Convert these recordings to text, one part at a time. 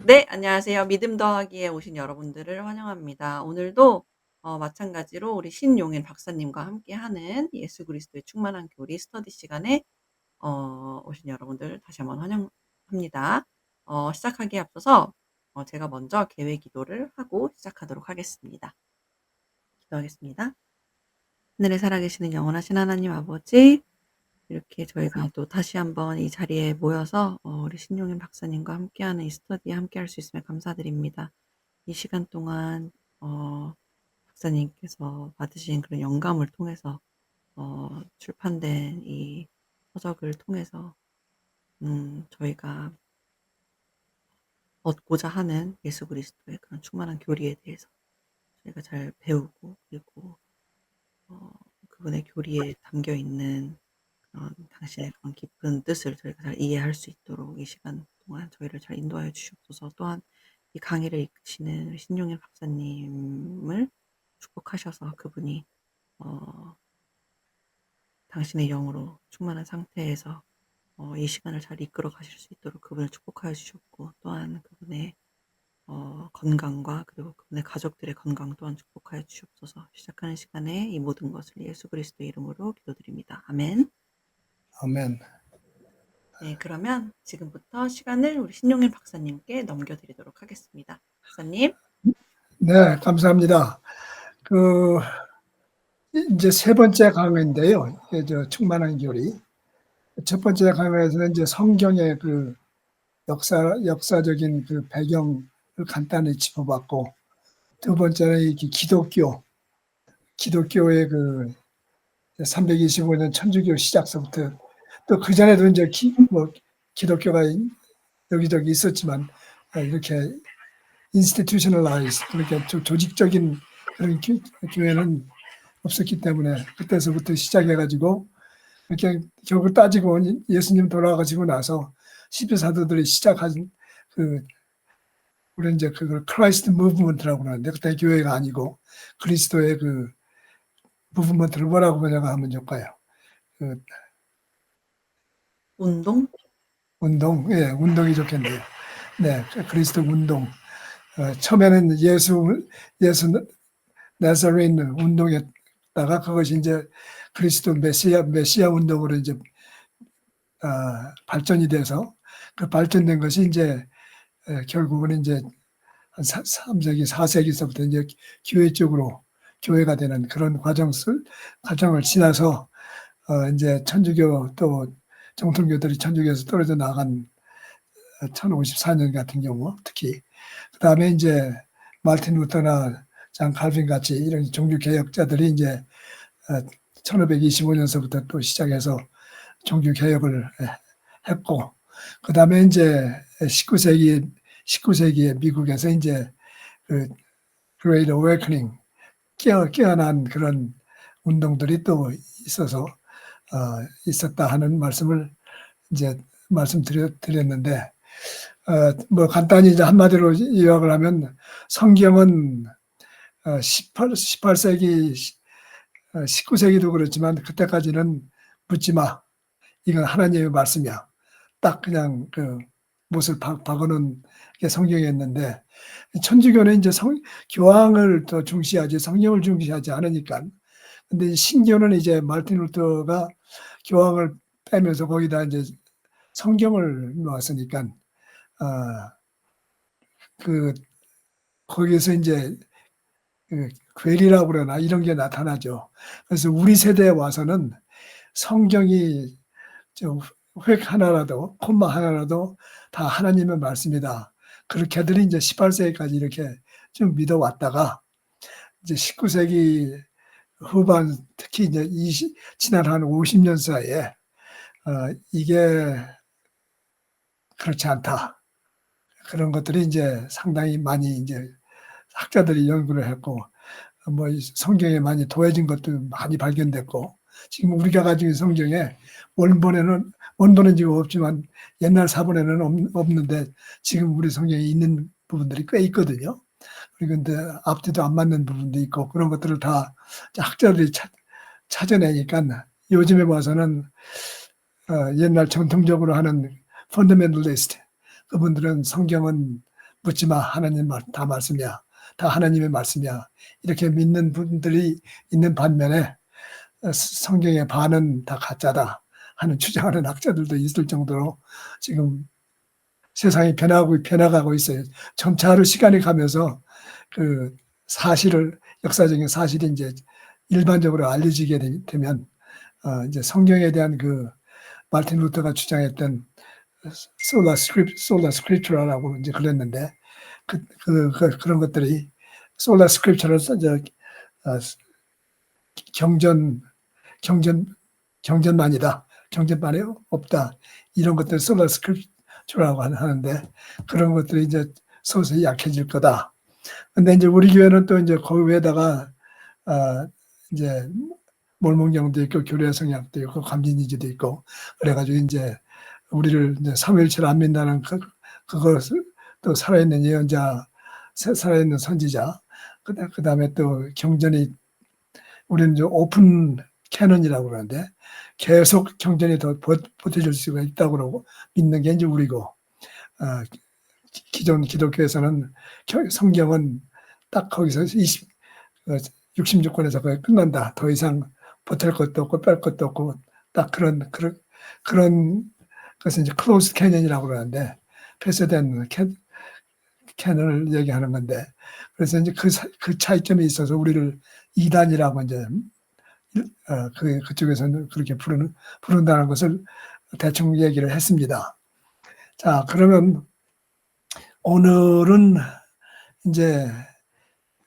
네, 안녕하세요. 믿음 더하기에 오신 여러분들을 환영합니다. 오늘도 마찬가지로 우리 신용일 박사님과 함께하는 예수 그리스도의 충만한 교리 스터디 시간에 오신 여러분들 다시 한번 환영합니다. 시작하기에 앞서서 제가 먼저 계획 기도를 하고 시작하도록 하겠습니다. 기도하겠습니다. 하늘에 살아계시는 영원하신 하나님 아버지, 이렇게 저희가 또 다시 한번 이 자리에 모여서 우리 신용인 박사님과 함께하는 이 스터디에 함께할 수 있음에 감사드립니다. 이 시간 동안 박사님께서 받으신 그런 영감을 통해서 출판된 이 서적을 통해서 저희가 얻고자 하는 예수 그리스도의 그런 충만한 교리에 대해서 저희가 잘 배우고, 그리고 어 그분의 교리에 담겨 있는 그런 당신의 그런 깊은 뜻을 저희가 잘 이해할 수 있도록 이 시간 동안 저희를 잘 인도하여 주시옵소서. 또한 이 강의를 이끄시는 우리 신용일 박사님을 축복하셔서 그분이 어 당신의 영으로 충만한 상태에서 이 시간을 잘 이끌어 가실 수 있도록 그분을 축복하여 주셨고, 또한 그분의 건강과 그리고 그분의 가족들의 건강 또한 축복하여 주시옵소서. 시작하는 시간에 이 모든 것을 예수 그리스도의 이름으로 기도드립니다. 아멘. 아멘. 네, 그러면 지금부터 시간을 우리 신용일 박사님께 넘겨드리도록 하겠습니다. 박사님. 네, 감사합니다. 이제 세 번째 강의인데요. 충만한 교리. 첫 번째 강의에서는 이제 성경의 그 역사적인 그 배경을 간단히 짚어봤고, 두 번째는 이렇게 기독교의 그 325년 천주교 시작서부터, 또 그 전에도 이제 기독교가 여기저기 있었지만, 이렇게 institutionalize, 그렇게 조직적인 그런 교회는 없었기 때문에 그때서부터 시작해가지고 이렇게 결국 따지고 보니 예수님 돌아가시고 나서 12사도들이 시작한 우리 이제 그걸 크라이스트 무브먼트라고 하는데, 그때 교회가 아니고 그리스도의 그 무브먼트를 뭐라고 번역하면 좋을까요? 운동? 운동, 예, 운동이 좋겠네요. 네, 그리스도 운동. 처음에는 예수 나사렛 운동했다가 그것이 이제 그리스도 메시아 운동으로 이제 발전이 돼서, 그 발전된 것이 이제 결국은 이제 한 3세기, 4세기서부터 이제 교회 쪽으로 교회가 되는 그런 과정을 지나서 이제 천주교 또 정통교들이 천주교에서 떨어져 나간 1054년 같은 경우 특히, 그다음에 이제 마르틴 루터나 장 칼빈 같이 이런 종교 개혁자들이 이제 1525년서부터 또 시작해서 종교 개혁을 했고, 그다음에 이제 19세기에 미국에서 이제 그 Great Awakening, 깨어난 그런 운동들이 또 있었다 하는 말씀을 이제 말씀드렸는데, 뭐 간단히 이제 한마디로 요약을 하면 성경은 18세기, 19세기도 그렇지만 그때까지는 묻지 마. 이건 하나님의 말씀이야. 딱 그냥 그 못을 박아놓은 게 성경이었는데, 천주교는 이제 교황을 더 중시하지 성경을 중시하지 않으니까. 근데 신교는 이제 마르틴 루터가 교황을 빼면서 거기다 이제 성경을 놓았으니까, 거기에서 이제 괴리라고 그러나 이런 게 나타나죠. 그래서 우리 세대에 와서는 성경이 획 하나라도, 콤마 하나라도 다 하나님의 말씀이다. 그렇게들 이제 18세기까지 이렇게 좀 믿어왔다가, 이제 19세기 후반, 특히 이제 지난 한 50년 사이에 이게 그렇지 않다. 그런 것들이 이제 상당히 많이 이제 학자들이 연구를 했고, 뭐 성경에 많이 도해진 것도 많이 발견됐고, 지금 우리가 가지고 있는 성경에 원본은 지금 없지만 옛날 사본에는 없는데 지금 우리 성경에 있는 부분들이 꽤 있거든요. 그런데 앞뒤도 안 맞는 부분도 있고, 그런 것들을 다 학자들이 찾아내니까 요즘에 와서는 옛날 전통적으로 하는 펀더멘털리스트, 그분들은 성경은 묻지 마. 하나님 다 말씀이야. 다 하나님의 말씀이야. 이렇게 믿는 분들이 있는 반면에 성경의 반은 다 가짜다 하는 주장하는 학자들도 있을 정도로 지금 세상이 변화가고 있어요. 점차로 시간이 가면서 그 사실을, 역사적인 사실이 이제 일반적으로 알려지게 되면 이제 성경에 대한 그 마르틴 루터가 주장했던 솔라 스크립처라고 이제 그랬는데 그런 것들이 솔라 스크립처를 경전만이다. 경전만이 없다. 이런 것들 솔라 스크립처라고 하는데 그런 것들이 이제 서서히 약해질 거다. 근데 이제 우리 교회는 또 이제 그 위에다가 이제 몰몬경도 있고 교례 성약도 있고 감진이지도 있고 그래가지고 이제 우리를 이제 삼위일체를 안 믿는다는 그것을 또 살아있는 예언자, 살아있는 선지자, 그 다음에 또 경전이 우리는 이제 오픈 캐논이라고 그러는데 계속 경전이 더 버텨줄 수가 있다고 그러고 믿는 게 이제 우리고 기존 기독교에서는 성경은 딱 거기서 66권에서 거의 끝난다. 더 이상 보탤 것도 없고 뺄 것도 없고 딱 그런 것은 이제 클로즈 캐년이라고 그러는데 폐쇄된 캐논을 얘기하는 건데 그래서 이제 그 차이점이 있어서 우리를 이단이라고 이제 그쪽에서는 그렇게 부른다는 것을 대충 얘기를 했습니다. 자, 그러면 오늘은 이제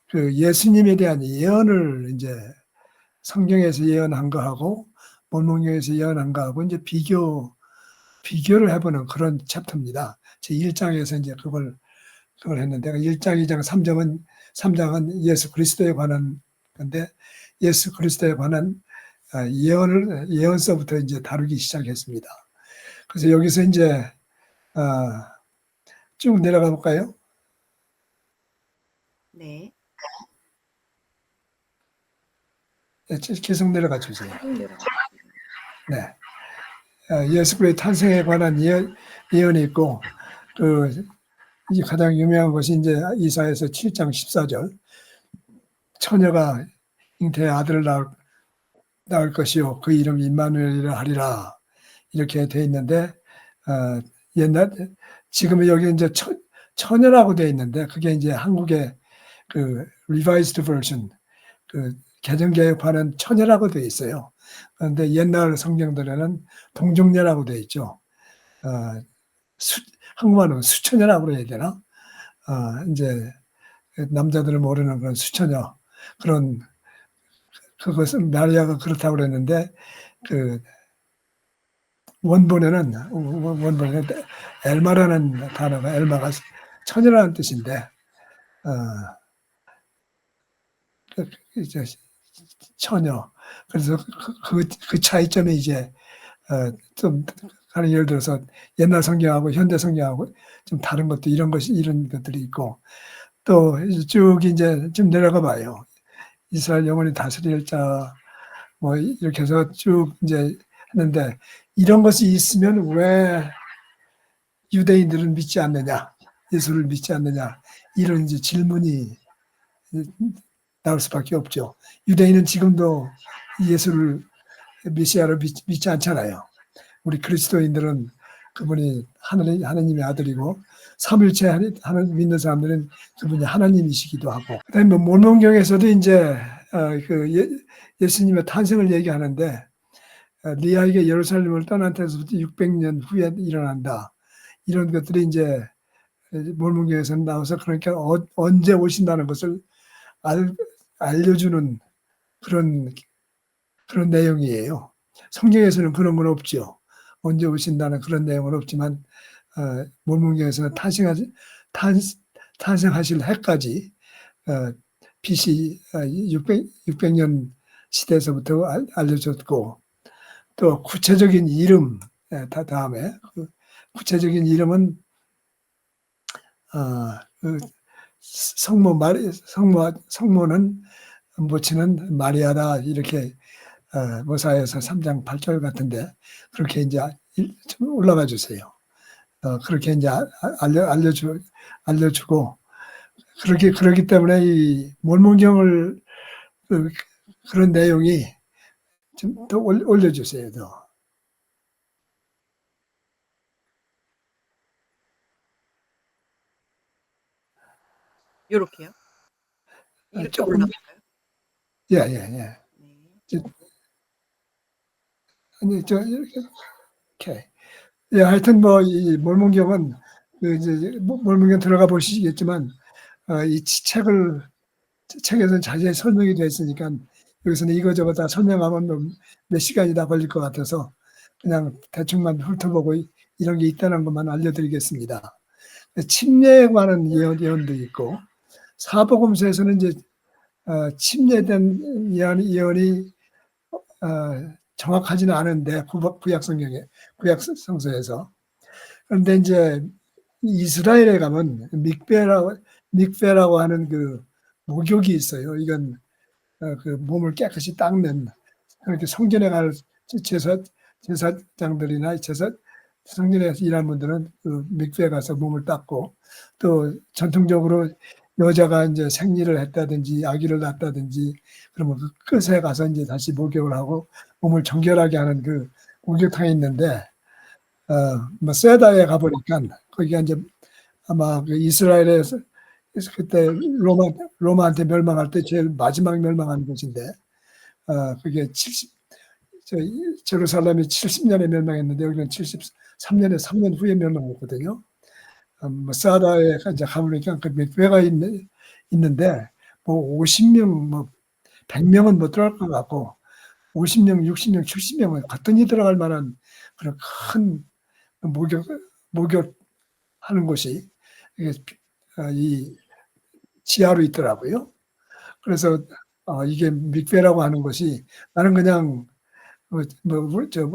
그 예수님에 대한 예언을 이제 성경에서 예언한 거하고 몰몬경에서 예언한 거하고 이제 비교를 해보는 그런 챕터입니다. 제 1장에서 이제 그걸 했는데 1장, 2장, 3장은 예수 그리스도에 관한 건데 예수 그리스도에 관한 예언서부터 이제 다루기 시작했습니다. 그래서 여기서 이제 쭉 내려가 볼까요? 네. 계속 내려가 주세요. 네. 예수 그리스도의 탄생에 관한 예언이 있고 이제 가장 유명한 것이 이제 이사야서 7장 14절 처녀가 잉태의 아들을 낳을 것이요 그 이름 임마누엘이라 하리라 이렇게 돼 있는데 지금은 여기 이제 처녀라고 돼 있는데 그게 이제 한국의 그 revised version 그 개정개혁판은 처녀라고 돼 있어요. 그런데 옛날 성경들에는 동정녀라고 돼 있죠. 한국말은 수처녀라고 해야 되나? 이제 남자들을 모르는 그런 수처녀 그것은 마리아가 그렇다고 그랬는데 그 원본에는 엘마라는 단어가 엘마가 처녀라는 뜻인데 이제 처녀 그래서 그 차이점이 이제 좀 예를 들어서 옛날 성경하고 현대 성경하고 좀 다른 것도 이런 것들이 있고 또 쭉 이제 좀 내려가 봐요. 이스라엘 영원히 다스릴 자 뭐 이렇게 해서 쭉 이제 했는데 이런 것이 있으면 왜 유대인들은 믿지 않느냐, 예수를 믿지 않느냐 이런 이제 질문이 나올 수밖에 없죠. 유대인은 지금도 예수를 메시아로 믿지 않잖아요. 우리 그리스도인들은 그분이 하나님의 아들이고 삼위일체 믿는 사람들은 그분이 하나님이시기도 하고 그다음에 몰몬경에서도 이제 예수님의 탄생을 얘기하는데 리아에게 예루살렘을 떠난 데서부터 600년 후에 일어난다. 이런 것들이 이제 몰몬경에서 나와서 그러니까 언제 오신다는 것을 알려주는 그런 내용이에요. 성경에서는 그런 건 없죠. 언제 오신다는 그런 내용은 없지만 몰몬경에서는 탄생하실 해까지 BC 600년 시대에서부터 알려졌고 또 구체적인 이름 다음에 구체적인 이름은 성모는 모친은 마리아다 이렇게 모사에서 3장 8절 같은데 그렇게 이제 좀 올라가 주세요. 그렇게 이제 알려주고 그러기 때문에 이 몰몬경을 그런 내용이 좀 더 올려주세요. 더. 요렇게요? 이렇게 조금 올라갈까요? 예. 네. 아니 이렇게 예, 하여튼 뭐 이 몰몬경은 그 이제 몰몬경 들어가 보시겠지만 이 책에서는 자세히 설명이 되어 있으니까 여기서는 이거저거 다 설명하면 몇 시간이 다 걸릴 것 같아서 그냥 대충만 훑어보고 이런 게 있다는 것만 알려드리겠습니다. 침례에 관한 예언도 있고 사복음서에서는 이제 침례된 예언이 정확하지는 않은데 구약 성서에서 그런데 이제 이스라엘에 가면 믹베라고 하는 그 목욕이 있어요. 이건 그 몸을 깨끗이 닦는 그렇게 성전에 갈 제사장들이나 성전에서 일하는 분들은 그 믹베에 가서 몸을 닦고 또 전통적으로 여자가 이제 생리를 했다든지 아기를 낳았다든지 그러면 그 끝에 가서 이제 다시 목욕을 하고 몸을 정결하게 하는 그 목욕탕이 있는데 뭐 세다에 가보니까 거기가 이제 아마 그 이스라엘에서 그때 로마한테 멸망할 때 제일 마지막 멸망한 곳인데 그게 제루살렘이 70년에 멸망했는데 여기는 73년에 3년 후에 멸망했거든요. 뭐 사다에 이제 가보니까 그 맥베가 있는데 뭐 50명 뭐 100명은 못 들어갈 것 같고 50명, 60명, 70명은 거뜬히 들어갈 만한 그런 큰 목욕하는 곳이 이 지하로 있더라고요. 그래서 이게 mikve라고 하는 것이 나는 그냥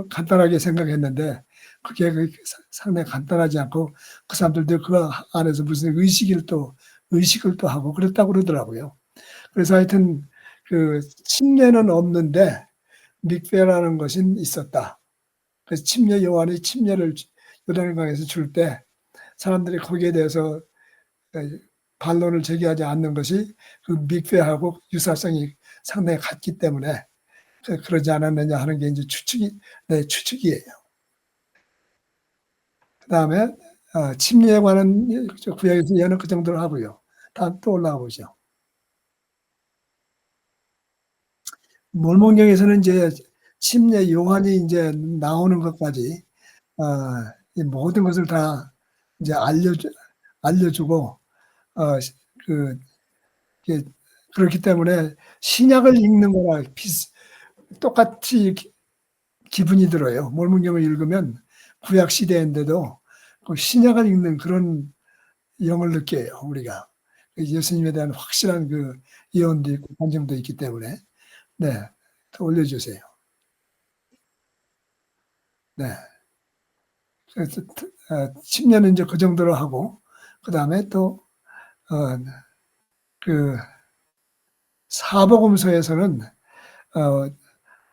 간단하게 생각했는데 그게 상당히 간단하지 않고 그 사람들도 그 안에서 무슨 의식을 또 하고 그랬다고 그러더라고요. 그래서 하여튼 그 침례는 없는데 mikve라는 것은 있었다. 그래서 침례 요한이 침례를 요단강에서 줄 때 사람들이 거기에 대해서 반론을 제기하지 않는 것이 그 mikve하고 유사성이 상당히 같기 때문에 그러지 않았느냐 하는 게 이제 추측이에요. 그 다음에 침례에 관한 구약에서 예언은 그 정도로 하고요. 다음 또 올라가 보죠. 몰몬경에서는 이제 침례 요한이 이제 나오는 것까지 이 모든 것을 다 이제 알려주고 그 그렇기 때문에 신약을 읽는 거랑 똑같이 기분이 들어요. 몰몬경을 읽으면 구약 시대인데도 그 신약을 읽는 그런 영을 느껴요. 우리가 예수님에 대한 확실한 그 예언도 있고 반증도 있기 때문에 네, 더 올려주세요. 네, 그래서 10년은 이제 그 정도로 하고 그 다음에 또 그 사복음서에서는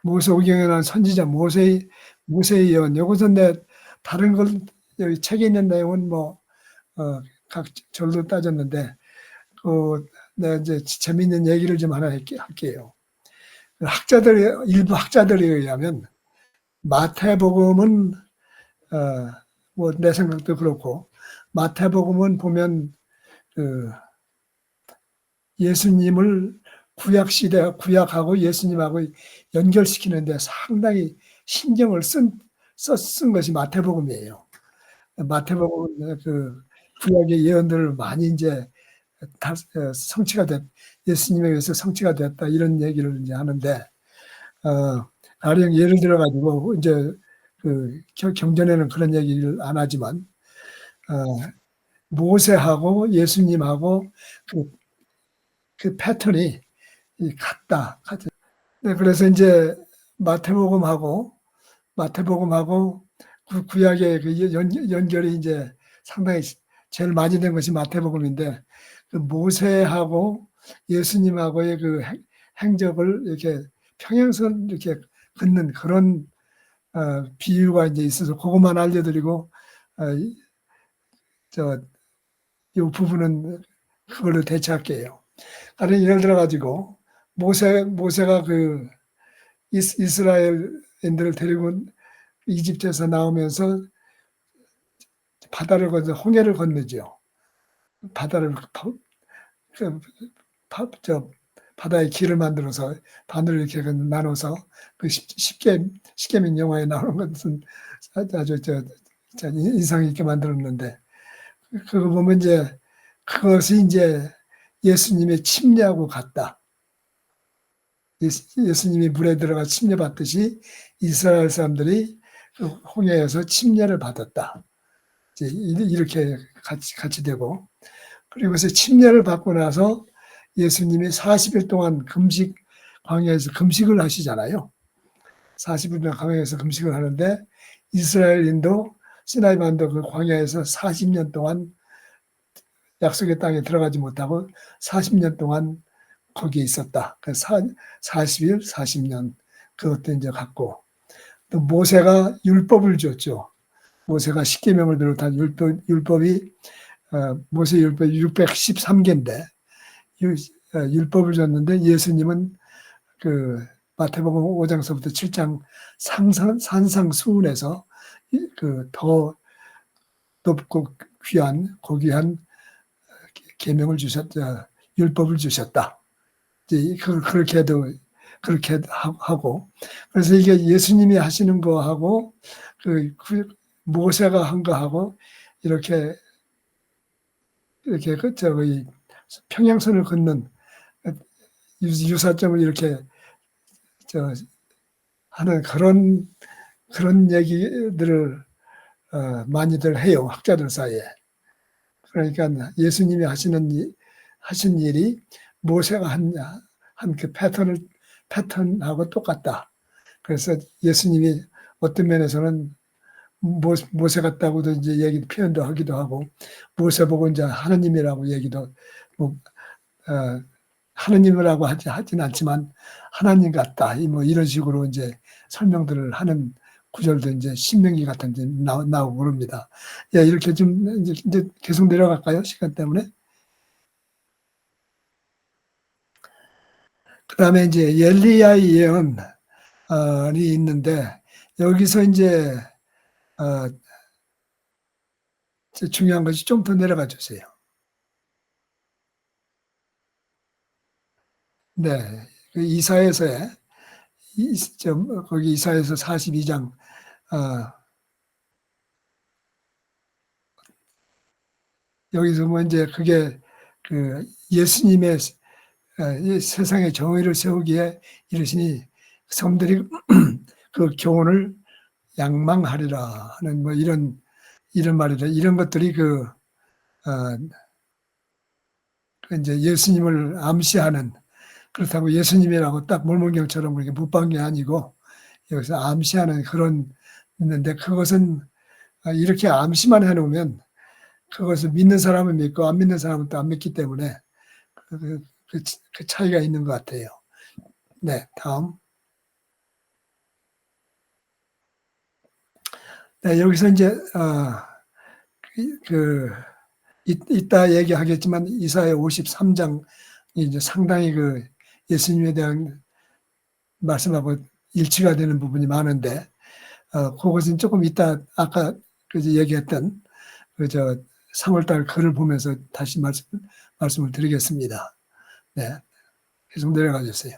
모세오경에 나온 선지자 모세의 예언. 요것은 다른 걸 여기 책에 있는 내용은 각 절로 따졌는데 내가 이제 재미있는 얘기를 좀 하나 할게요. 일부 학자들에 의하면 마태복음은 내 생각도 그렇고 마태복음은 보면 그 예수님을 구약하고 예수님하고 연결시키는데 상당히 신경을 쓴 것이 마태복음이에요. 마태복음은 그 구약의 예언들을 많이 이제 다 성취가 예수님에 의해서 성취가 됐다 이런 얘기를 이제 하는데 가령 예를 들어 가지고 이제 그 경전에는 그런 얘기를 안 하지만 모세하고 예수님하고 그 패턴이 같다. 네, 그래서 이제 마태복음하고 그 구약의 그 연결이 이제 상당히 제일 많이 된 것이 마태복음인데 그 모세하고 예수님하고의 그 행적을 이렇게 평행선 이렇게 긋는 그런 비유가 이제 있어서 그것만 알려드리고 이 부분은 그걸로 대체할게요. 다른 예를 들어 가지고 모세가 그 이스라엘인들을 데리고 이집트에서 나오면서 바다를 건너 홍해를 건너죠. 바다를 바다에 길을 만들어서 반으로 이렇게 나눠서 그 십계명 영화에 나오는 것은 아주 인상 있게 만들었는데 그거 보면 이제 그것이 이제 예수님의 침례하고 같다. 예수님이 물에 들어가 침례 받듯이 이스라엘 사람들이 그 홍해에서 침례를 받았다. 이제 이렇게 같이 되고 그리고 그래서 침례를 받고 나서 예수님이 40일 동안 광야에서 금식을 하시잖아요. 40일 동안 광야에서 금식을 하는데 이스라엘인도 시나이 반도 그 광야에서 40년 동안 약속의 땅에 들어가지 못하고 40년 동안 거기에 있었다. 그래서 40일, 40년 그것도 이제 갖고 또 모세가 율법을 줬죠. 모세가 십계명을 비롯한 율법이 모세 율법이 613개인데 율법을 줬는데 예수님은 그 마태복음 5장서부터 7장 산상수훈에서 그 더 높고 귀한 고귀한 계명을 주셨다. 율법을 주셨다. 이제 그렇게 하고 그래서 이게 예수님이 하시는 거하고 그 모세가 한 거하고 이렇게 저기 평양선을 걷는 유사점을 이렇게 하는 그런 얘기들을 많이들 해요. 학자들 사이에. 그러니까 예수님이 하신 일이 모세가 한 그 패턴하고 똑같다. 그래서 예수님이 어떤 면에서는 모세 같다고도 이제 표현도 하기도 하고 모세 보고 이제 하느님이라고 얘기도 뭐 하느님이라고 하진 않지만 하나님 같다. 뭐 이런 식으로 이제 설명들을 하는 구절도 이제 신명기 같은 데 나오고 그럽니다. 예, 이렇게 좀 이제 계속 내려갈까요? 시간 때문에. 그 다음에 이제 엘리야의 예언이 있는데 여기서 이제 중요한 것이 좀 더 내려가 주세요. 네, 그 이사야서에 거기 이사야서 42장 여기서 뭐 이제 그게 그 예수님의 세상의 정의를 세우기에 이르시니 성들이 그 교훈을 양망하리라 하는 뭐 이런 말이라 이런 것들이 이제 예수님을 암시하는 그렇다고 예수님이라고 딱 몰몬경처럼 그렇게 못 본 게 아니고 여기서 암시하는 그런 있는데 그것은 이렇게 암시만 해놓으면 그것을 믿는 사람은 믿고 안 믿는 사람은 또 안 믿기 때문에 그 차이가 있는 것 같아요. 네, 다음. 네, 여기서 이제 이따 얘기하겠지만 이사야 53장이 이제 상당히 그 예수님에 대한 말씀하고 일치가 되는 부분이 많은데 그것은 조금 이따 아까 얘기했던 3월달 글을 보면서 다시 말씀을 드리겠습니다. 네, 계속 내려가 주세요.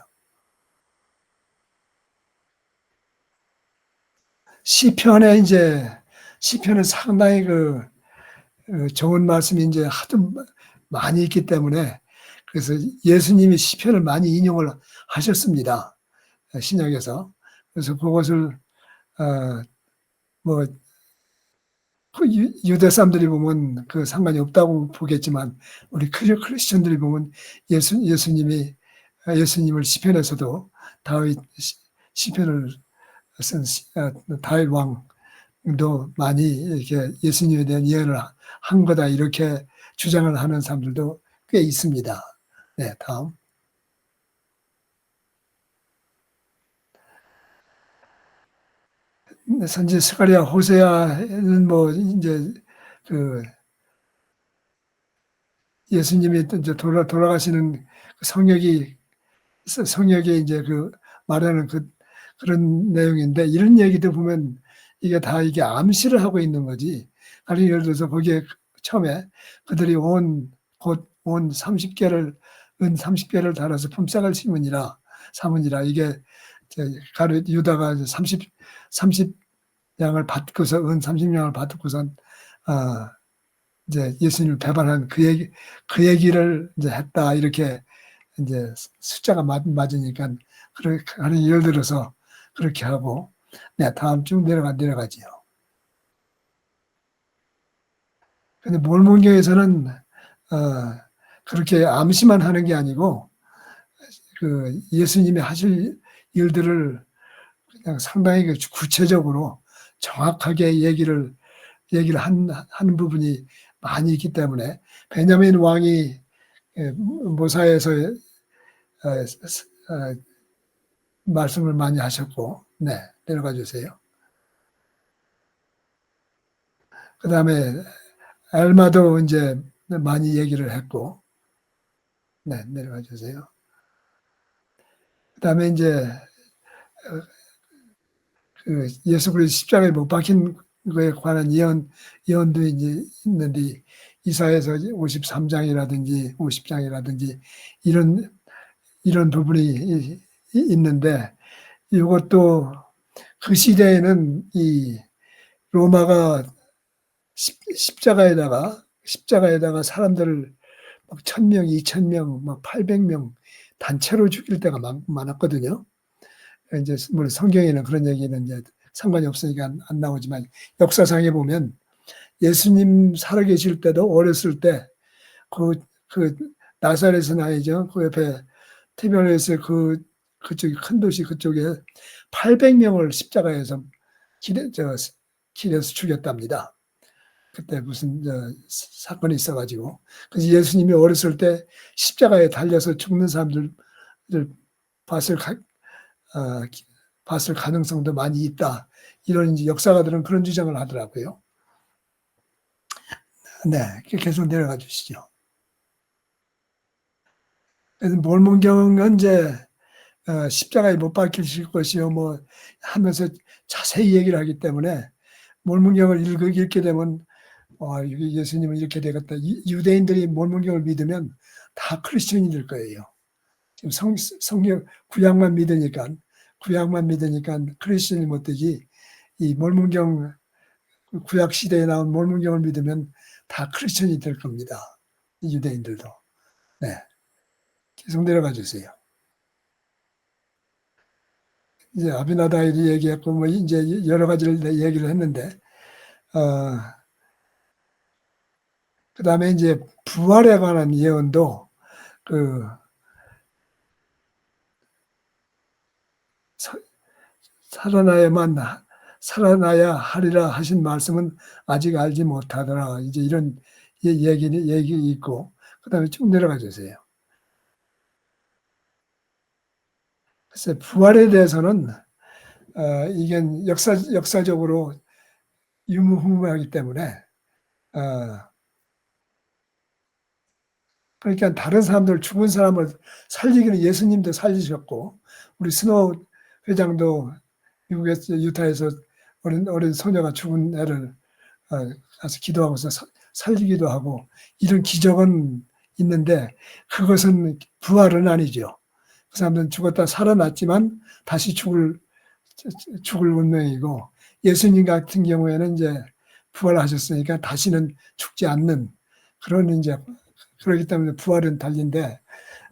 시편은 상당히 좋은 말씀이 이제 하도 많이 있기 때문에 그래서 예수님이 시편을 많이 인용을 하셨습니다. 신약에서. 그래서 그것을 뭐 유대 사람들이 보면 그 상관이 없다고 보겠지만 우리 크리스천들이 보면 예수님을 시편에서도 다윗 시편을 쓴 다윗 왕도 많이 이렇게 예수님에 대한 예언을 한 거다 이렇게 주장을 하는 사람들도 꽤 있습니다. 네, 다음. 선지 스가랴 호세아는 뭐 이제 예수님이 이제 돌아가시는 성역이 성역에 이제 그 말하는 그런 내용인데, 이런 얘기도 보면 이게 다 이게 암시를 하고 있는 거지. 아니, 예를 들어서 거기에 처음에 그들이 온 30개를 은 30개를 달아서 품삯을 삼으니라. 이게 유다가 이제 30양을 받고서 은 30양을 받고선 이제 예수님을 배반한 그 얘기를 이제 했다, 이렇게 이제 숫자가 맞으니까, 그렇게 하는, 예를 들어서 그렇게 하고. 네, 다음 쭉 내려가지요. 근데 몰몬교에서는 그렇게 암시만 하는 게 아니고, 그 예수님이 하실 일들을 그냥 상당히 구체적으로 정확하게 얘기를 하는 부분이 많이 있기 때문에, 베냐민 왕이 모사에서 말씀을 많이 하셨고. 네, 내려가 주세요. 그 다음에 엘마도 이제 많이 얘기를 했고. 네, 내려가 주세요. 그 다음에 이제 그 예수 그리스도 십자가에 못 박힌 거에 관한 예언도 이제 있는데, 이사야서 53장이라든지 50장이라든지 이런 부분이 있는데, 이것도 그 시대에는 이 로마가 십자가에다가 사람들을 막 1,000명, 2,000명, 막 800명 단체로 죽일 때가 많았거든요. 이제 물론 성경에는 그런 얘기는 이제 상관이 없으니까 안 나오지만, 역사상에 보면 예수님 살아계실 때도 어렸을 때 그 나사렛은 아니죠. 그 옆에 티베리아스 그쪽이 큰 도시 그쪽에 800명을 십자가에서 길에서 죽였답니다. 그때 무슨 사건이 있어가지고. 그래서 예수님이 어렸을 때 십자가에 달려서 죽는 사람들을 봤을 가능성도 많이 있다. 이런 이제 역사가들은 그런 주장을 하더라고요. 네, 계속 내려가 주시죠. 그래서 몰몬경은 이제 십자가에 못 박히실 것이요 뭐 하면서 자세히 얘기를 하기 때문에, 몰몬경을 읽게 되면 예수님은 이렇게 되겠다. 유대인들이 몰몬경을 믿으면 다 크리스천이 될 거예요. 지금 성경 구약만 믿으니까 크리스천이 못 되지, 이 몰몬경 구약 시대에 나온 몰몬경을 믿으면 다 크리스천이 될 겁니다. 유대인들도. 네, 계속 내려가 주세요. 이제 아비나다일이 얘기했고 뭐 이제 여러 가지를 얘기를 했는데, 그다음에 이제 부활에 관한 예언도 살아나야 하리라 하신 말씀은 아직 알지 못하더라. 이제 이런 얘기 있고. 그다음에 쭉 내려가 주세요. 그래서 부활에 대해서는 이게 역사적으로 유무후무하기 때문에, 그러니까 다른 사람들, 죽은 사람을 살리기는 예수님도 살리셨고, 우리 스노우 회장도 미국에서 유타에서 어린 소녀가 죽은 애를 가서 기도하고서 살리기도 하고, 이런 기적은 있는데 그것은 부활은 아니죠. 그 사람들은 죽었다 살아났지만 다시 죽을 운명이고, 예수님 같은 경우에는 이제 부활하셨으니까 다시는 죽지 않는 그런, 이제 그렇기 때문에 부활은 달린데,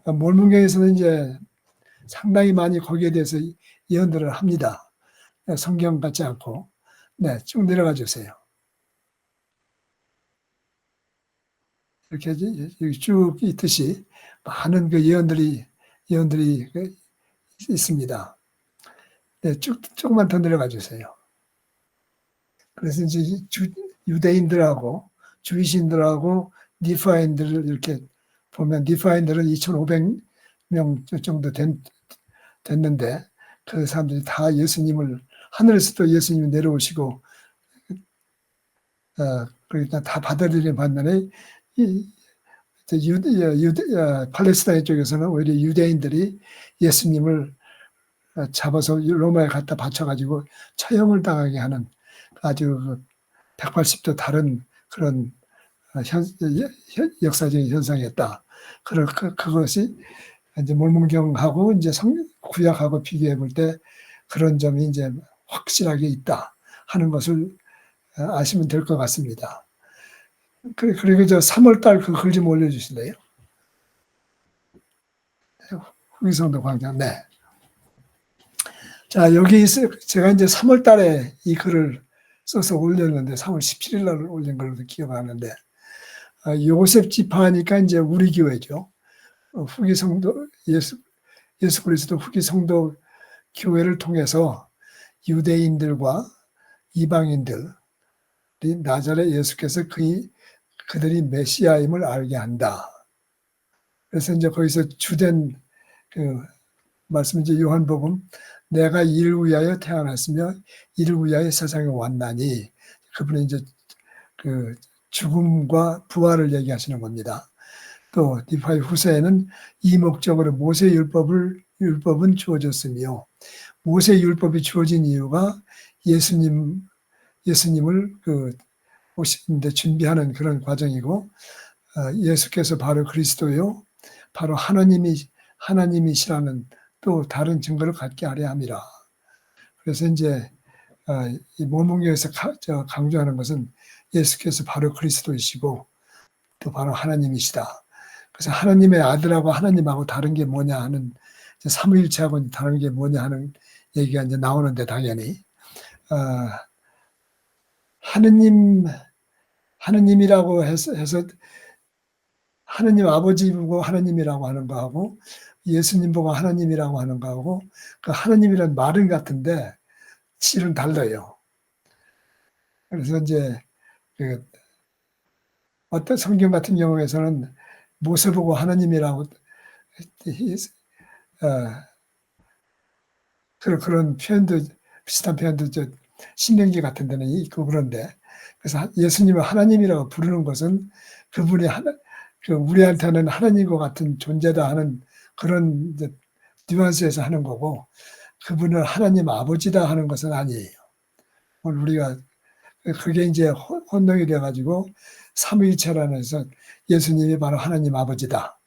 몰문경에서는 이제 상당히 많이 거기에 대해서 예언들을 합니다. 성경 같지 않고. 네, 쭉 내려가 주세요. 이렇게 쭉 있듯이 많은 그 예언들이 있습니다. 네, 조금만 더 내려가 주세요. 그래서 이제 유대인들하고 주이신들하고 니파인들을 이렇게 보면, 니파인들은 2,500명 정도 됐는데, 그 사람들이 다 예수님을, 하늘에서도 예수님이 내려오시고 그러니까 다 받아들이는 반면에, 팔레스타인 쪽에서는 오히려 유대인들이 예수님을 잡아서 로마에 갖다 바쳐가지고 처형을 당하게 하는 아주 180도 다른 그런 역사적인 현상이었다. 그것이 이제 몰몬경하고 이제 구약하고 비교해 볼 때 그런 점이 이제 확실하게 있다 하는 것을 아시면 될 것 같습니다. 그리고 저 3월달 그 글 좀 올려주실래요? 후기성도 광장. 네. 자, 여기 제가 이제 3월달에 이 글을 써서 올렸는데 3월 17일 날 올린 걸로 기억하는데 요셉 지파니까 이제 우리 교회죠. 후기 성도 예수 그리스도 후기 성도 교회를 통해서 유대인들과 이방인들이 나자렛 예수께서 그들이 메시아임을 알게 한다. 그래서 이제 거기서 주된 그 말씀 이제 요한복음 내가 이를 위하여 태어났으며 이를 위하여 세상에 왔나니 그분은 이제 그 죽음과 부활을 얘기하시는 겁니다. 또 니파의 후세에는 이 목적으로 모세 율법은 주어졌으며 모세 율법이 주어진 이유가 예수님을 오시는데 준비하는 그런 과정이고 예수께서 바로 그리스도요 바로 하나님이시라는 또 다른 증거를 갖게 하려 함이라. 그래서 이제 이 몰몬교에서 강조하는 것은 예수께서 바로 그리스도이시고 또 바로 하나님이시다. 그래서 하나님의 아들하고 하나님하고 다른 게 뭐냐 하는 삼위일체하고 다른 게 뭐냐 하는 얘기가 이제 나오는데 당연히 하느님이라고 해서 하느님 아버지 보고 하느님이라고 하는 거하고 예수님 보고 하나님이라고 하는 거하고 그 하느님이란 말은 같은데 실은 달라요. 그래서 이제 그 어떤 성경 같은 경우에서는 모세 보고 하나님이라고 그런 표현도 비슷한 표현도 신명기 같은 데는 있고 그런데 그래서 예수님을 하나님이라고 부르는 것은 그분이 우리한테는 하나님과 같은 존재다 하는 그런 뉘앙스에서 하는 거고 그분을 하나님 아버지다 하는 것은 아니에요. 우리가 그게 이제 혼동이 돼가지고 삼위일체라는 해서 예수님이 바로 하나님 아버지다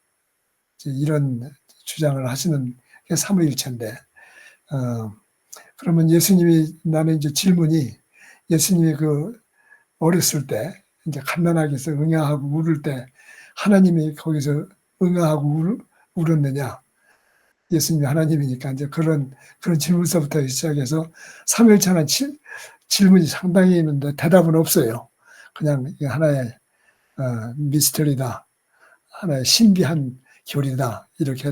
이런 주장을 하시는 게 삼위일체인데 그러면 나는 이제 질문이 예수님이 어렸을 때 이제 갓난아기에서 응아하고 울을 때 하나님이 거기서 응아하고 울었느냐? 예수님이 하나님이니까 이제 그런 질문서부터 시작해서 삼일체는 질문이 상당히 있는데 대답은 없어요. 그냥 하나의 미스터리다, 하나의 신비한 교리다 이렇게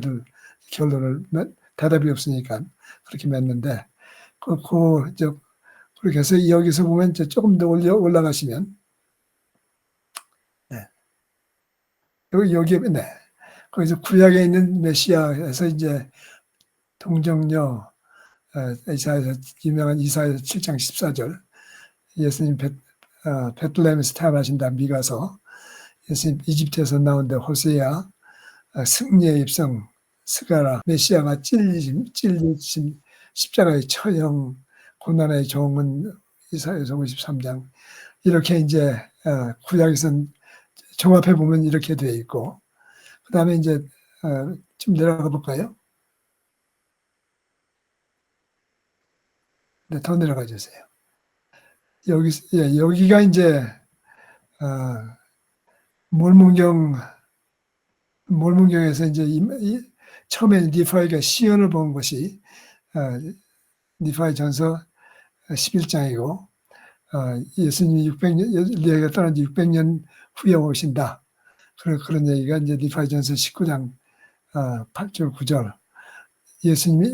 결론을 대답이 없으니까 그렇게 맺는데 그렇게 해서 여기서 보면 이제 조금 더 올라가시면 네. 여기 네. 거기서 구약에 있는 메시아에서 이제 동정녀 유명한 이사야 7장 14절 예수님 베틀레헴에서 태어나신다 미가서 예수님 이집트에서 나온데 호세아 승리의 입성 스가라 메시아가 찔리심 십자가의 처형 고난의 종은 이사야서 53장 이렇게 이제 구약에서는 종합해 보면 이렇게 되어 있고 그 다음에 이제 좀 내려가 볼까요? 네, 더 내려가 주세요. 여기가 이제 몰문경에서 이제 처음에 니파이가 시연을 본 것이 니파이 전서 11장이고 예수님이 600년 떠난 지 600년 후에 오신다. 그런 얘기가 이제 니파이 전서 19장 8절 9절 예수님이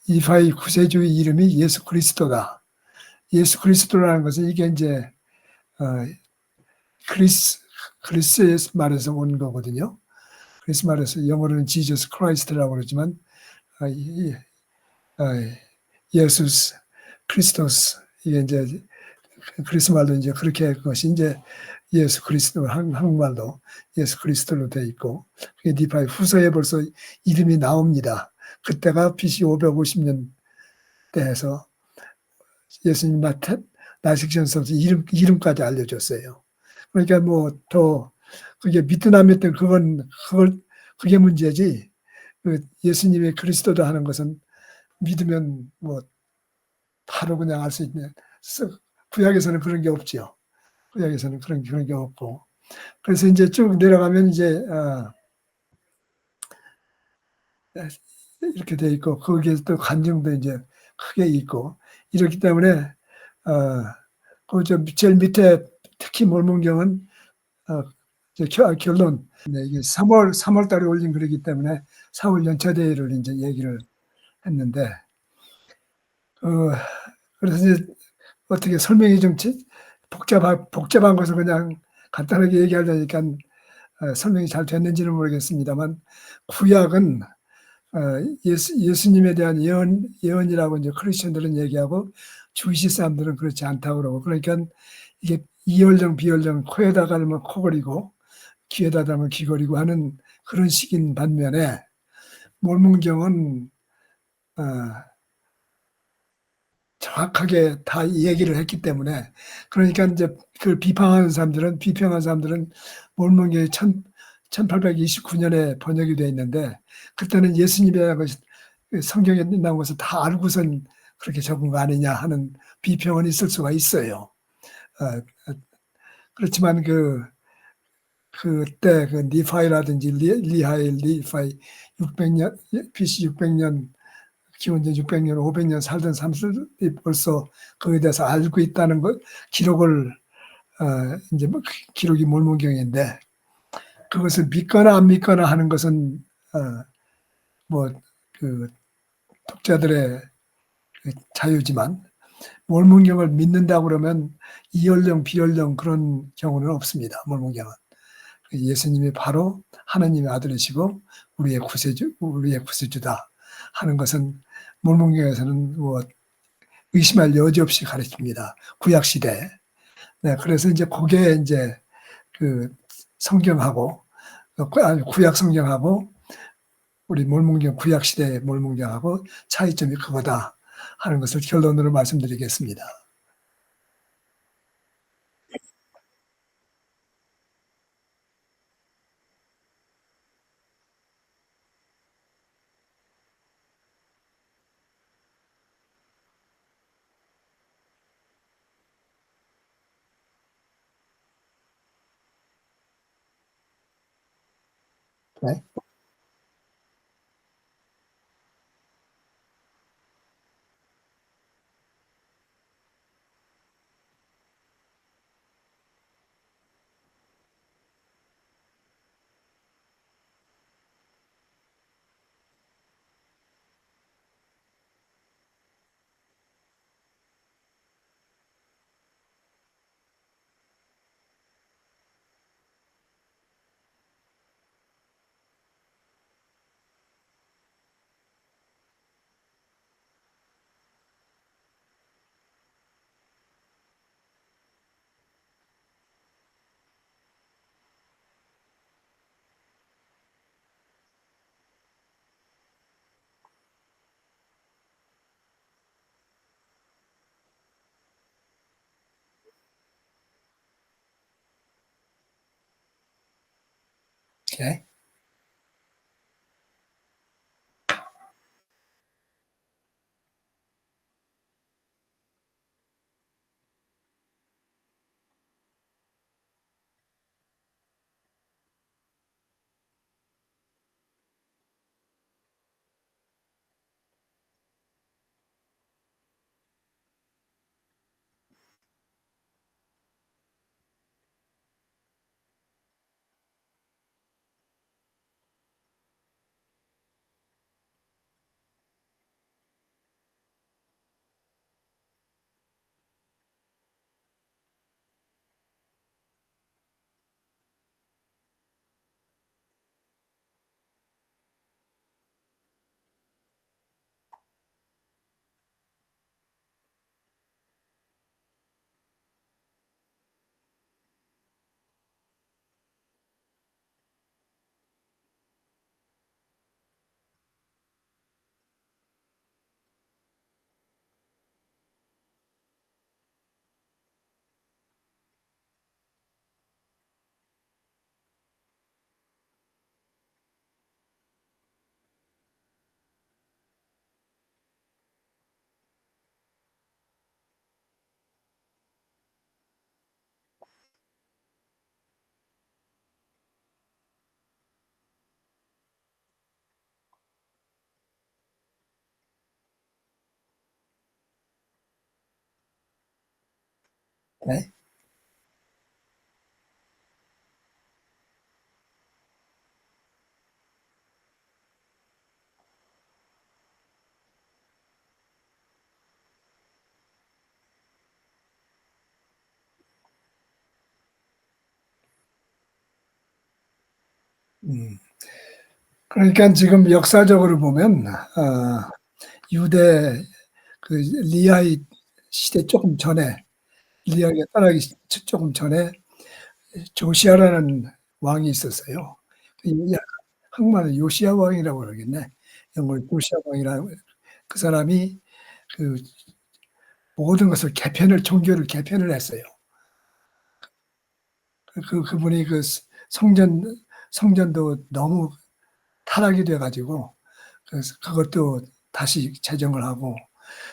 니파이 구세주의 이름이 예수 그리스도다. 예수 그리스도라는 것은 이게 이제 그리스의 말에서 온 거거든요. 그리스 말에서 영어로는 Jesus Christ라고 그러지만 예수스 크리스토스 이게 이제 그리스 말도 이제 그렇게 그것이 이제 예수 그리스도 한국말도 예수 그리스도로 돼 있고 그게 니파의 후서에 벌써 이름이 나옵니다. 그때가 BC 550년 때에서 예수님 나식전서에서 이름까지 알려줬어요. 그러니까 뭐 더 그게 믿든 안 믿든 그게 문제지. 그 예수님의 그리스도다 하는 것은 믿으면 뭐 바로 그냥 알 수 있는. 구약에서는 그런 게 없지요. 구약에서는 그런 게 없고. 그래서 이제 쭉 내려가면 이제 이렇게 돼 있고 거기에 또 간증도 이제 크게 있고 이렇기 때문에 그저 제일 밑에 특히 몰문경은 결론. 네, 이게 3월 달에 올린 글이기 때문에 4월 연차대회를 이제 얘기를 했는데 그래서 이제 어떻게 설명이 좀 복잡한 것을 그냥 간단하게 얘기하려니까 설명이 잘 됐는지는 모르겠습니다만 구약은 예수님에 대한 예언이라고 이제 크리스천들은 얘기하고 주이시 사람들은 그렇지 않다고 그러고 그러니까 이게 이얼령 비얼령 코에다 가면 코걸이고 귀에다 대면 귀걸이고 하는 그런 식인 반면에 몰문경은 정확하게 다 얘기를 했기 때문에 그러니까 이제 그 비평하는 사람들은 몰문경이 1829년에 번역이 되어 있는데 그때는 예수님에 대한 것이 성경에 나온 것을 다 알고선 그렇게 적은 거 아니냐 하는 비평은 있을 수가 있어요. 그렇지만 그때 그 니파이라든지 리파이 600년 BC 600년 기원전 600년 500년 살던 사람들이 벌써 그에 대해서 알고 있다는 것 기록을 이제 뭐 기록이 몰문경인데 그것을 믿거나 안 믿거나 하는 것은 뭐그 독자들의 그 자유지만 몰문경을 믿는다고 그러면 이연령 비연령 그런 경우는 없습니다. 몰문경은 예수님이 바로 하나님의 아들이시고 우리의 구세주다 하는 것은 몰문경에서는 뭐 의심할 여지 없이 가르칩니다. 구약 시대. 네, 그래서 이제 그게 이제 그 성경하고 구약 성경하고 우리 몰문경 구약 시대의 몰문경하고 차이점이 그거다 하는 것을 결론으로 말씀드리겠습니다. 네. 네. 네. 음. 그러니까 지금 역사적으로 보면 유대 그 리아의 시대 조금 전에 리아가 떠나기 조금 전에 조시아라는 왕이 있었어요. 이 한국말로 요시야 왕이라고 그러겠네. 영어로 조시아 왕이라고. 그 사람이 그 모든 것을 종교를 개편을 했어요. 그분이 그 성전 성전도 너무 타락이 돼 가지고 그래서 그것도 다시 재정을 하고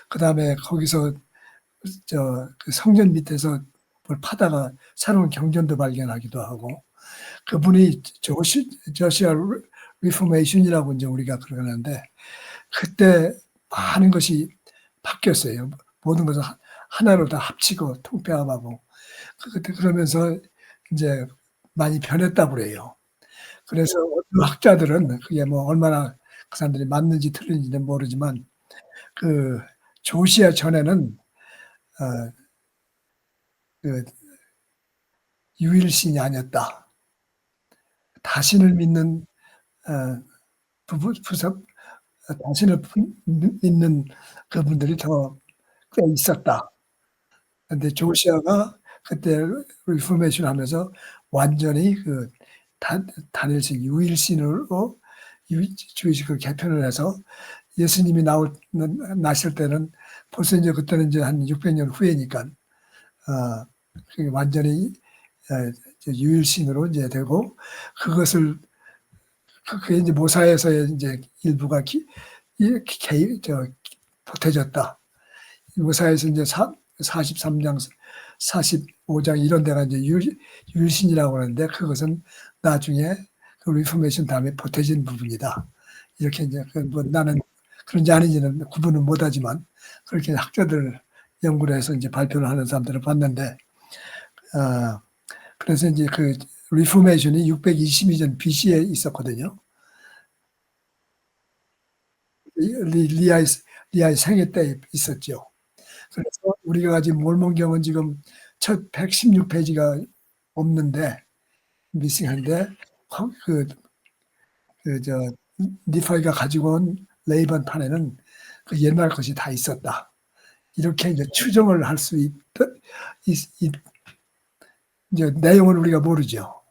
그다음에 거기서 그 성전 밑에서 뭘 파다가 새로운 경전도 발견하기도 하고 그분이 저시아 리포메이션이라고 인제 우리가 그러는데 그때 많은 것이 바뀌었어요. 모든 것을 하나로 다 합치고 통폐합하고 그때 그러면서 인제 많이 변했다고 그래요. 그래서 어떤 학자들은 그게 뭐 얼마나 그 사람들이 맞는지 틀린지는 모르지만 그 조시아 전에는 어 그 유일신이 아니었다. 다신을 믿는 어 부부 부석 다신을 믿는 그분들이 더 꽤 있었다. 근데 조시아가 그때 리포메이션 하면서 완전히 그 단 단일신 유일신으로 주의식을 개편을 해서 예수님이 나실 때는 벌써 인제 그때는 인제 한 600년 후에니깐 그게 완전히 이제 유일신으로 인제 되고 그것을 그게 인제 모사에서의 인제 일부가 이 개입 보태졌다. 모사에서 인제 43장 45장 이런 데가 인제 유일신이라고 하는데 그것은 나중에 그 리포메이션 다음에 보태진 부분이다. 이렇게 인제 그 뭐 나는 그런지 아닌지는 구분은 못하지만 그렇게 학자들 연구를 해서 인제 발표를 하는 사람들을 봤는데 아 그래서 인제 그 리포메이션이 622년 BC에 있었거든요. 리 리 리아의 리아의 생애 때 있었죠. 그래서 우리가 가진 몰몬경은 지금 첫 116 페이지가 없는데 미싱한데 그 저 니퍼이가 가지고 온 레이번 판에는 그 옛날 것이 다 있었다. 이렇게 이제 추정을 할 수 있더 있 있 이제 내용은 우리가 모르죠.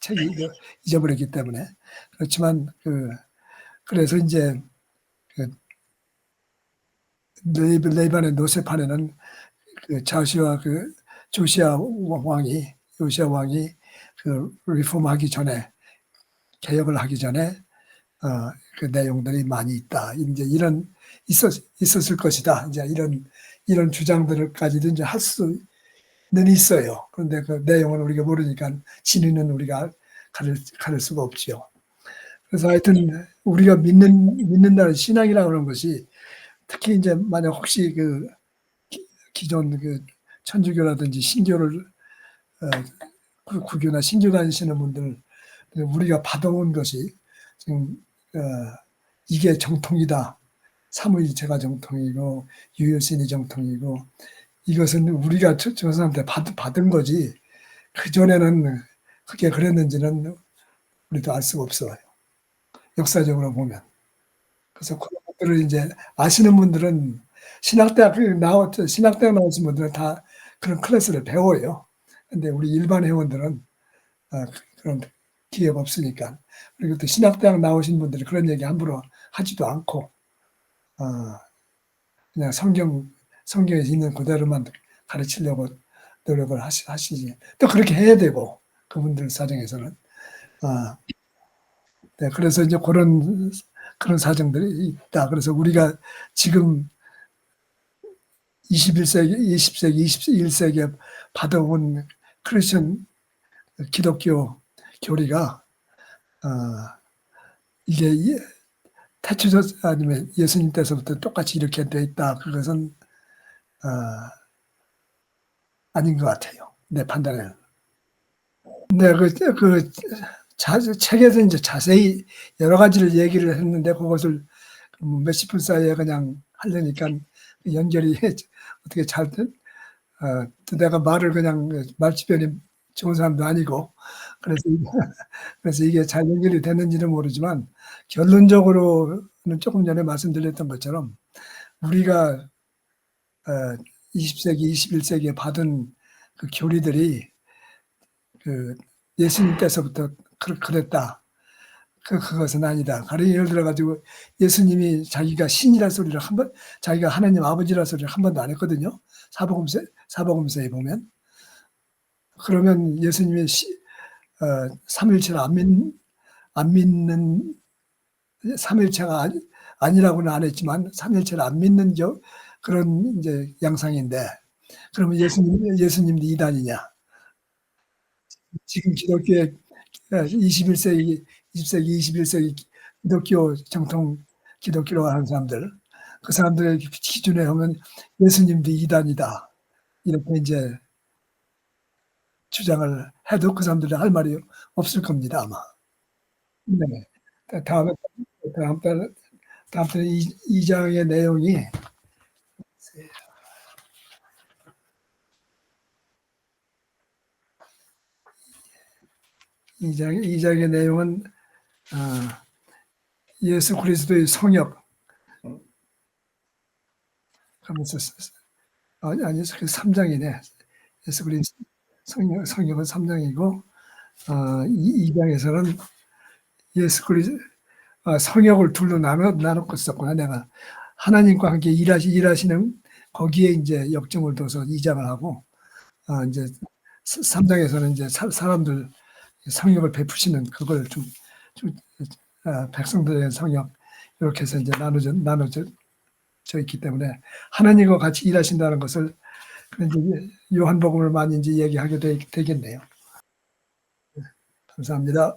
책이 잊어버렸기 때문에. 그렇지만 그래서 인제 그 레이반의 노세판에는 그 조시아 왕이 요시아 왕이 리폼하기 전에 개혁을 하기 전에 그 내용들이 많이 있다. 인제 있었을 것이다. 인제 이런 주장들까지도 인제 할 수는 있어요. 그런데 그 내용을 우리가 모르니깐 진위는 우리가 가릴 수가 없지요. 그래서 하여튼 우리가 믿는다는 신앙이라고 하는 것이 특히 인제 만약 혹시 기존 천주교라든지 신교를 어 구교나 신교 다니시는 분들 우리가 받아온 것이 지금 어 이게 정통이다. 삼위일체가 정통이고 유일신이 정통이고 이것은 우리가 저 사람한테 받은 거지 그전에는 그게 그랬는지는 우리도 알 수가 없어요, 역사적으로 보면. 그래서 그런 것들을 인제 아시는 분들은 신학대학 나오신 분들은 다 그런 클래스를 배워요. 근데 우리 일반 회원들은 그런 기회가 없으니까. 그리고 또 신학대학 나오신 분들이 그런 얘기 함부로 하지도 않고 어 그냥 성경에 있는 그대로만 가르치려고 노력을 하시지. 또 그렇게 해야 되고 그분들 사정에서는. 아 네 그래서 이제 그런 사정들이 있다. 그래서 우리가 지금 21 세기, 20 세기, 21 세기에 받아온 크리스천 기독교 교리가 어 이게 태초적 아니면 예수님 때서부터 똑같이 이렇게 돼 있다. 그것은 어 아닌 것 같아요. 내 판단에는. 네, 책에서 이제 자세히 여러 가지를 얘기를 했는데 그것을 몇십 분 사이에 그냥 하려니까 연결이 어떻게 잘 또 내가 말을 그냥 말주변이 좋은 사람도 아니고 그래서 그래서 이게 잘 연결이 됐는지는 모르지만 결론적으로는 조금 전에 말씀드렸던 것처럼 우리가 20 세기, 21 세기에 받은 그 교리들이 그 예수님 때서부터 그랬다. 그것은 아니다. 가령 예를 들어 가지고 예수님이 자기가 신이라 소리를 자기가 하나님 아버지라 소리를 한 번도 안 했거든요. 사복음서에 보면. 그러면 예수님이 삼일체를 안 믿는 삼일체가 아니라고는 안 했지만 삼일체를 안 믿는 그런 이제 양상인데 그러면 예수님도 이단이냐? 지금 기독교의 21세기, 20세기, 21세기 기독교 정통 기독교라고 하는 사람들, 그 사람들의 기준에 보면 예수님도 이단이다. 이렇게 이제 주장을 해도 그 사람들은 할 말이 없을 겁니다, 아마. 네. 다음에, 다음 달, 다음 달에 이 장의 내용이 2장의 내용은 예수 그리스도의 성역 하면서 아니 3장이네. 예수 그리스도 성역은 3장이고 2장에서는 예수 그리스도 성역을 둘로 나눴고 썼구나. 내가 하나님과 함께 일하시는 거기에 이제 역점을 둬서 2장을 하고 이제 3장에서는 이제 사람들 성역을 베푸시는 그걸 좀 백성들의 성역 이렇게 해서 이제 나눠져 있기 때문에 하나님과 같이 일하신다는 것을 이제 요한복음을 많이 이제 얘기하게 되겠네요. 감사합니다.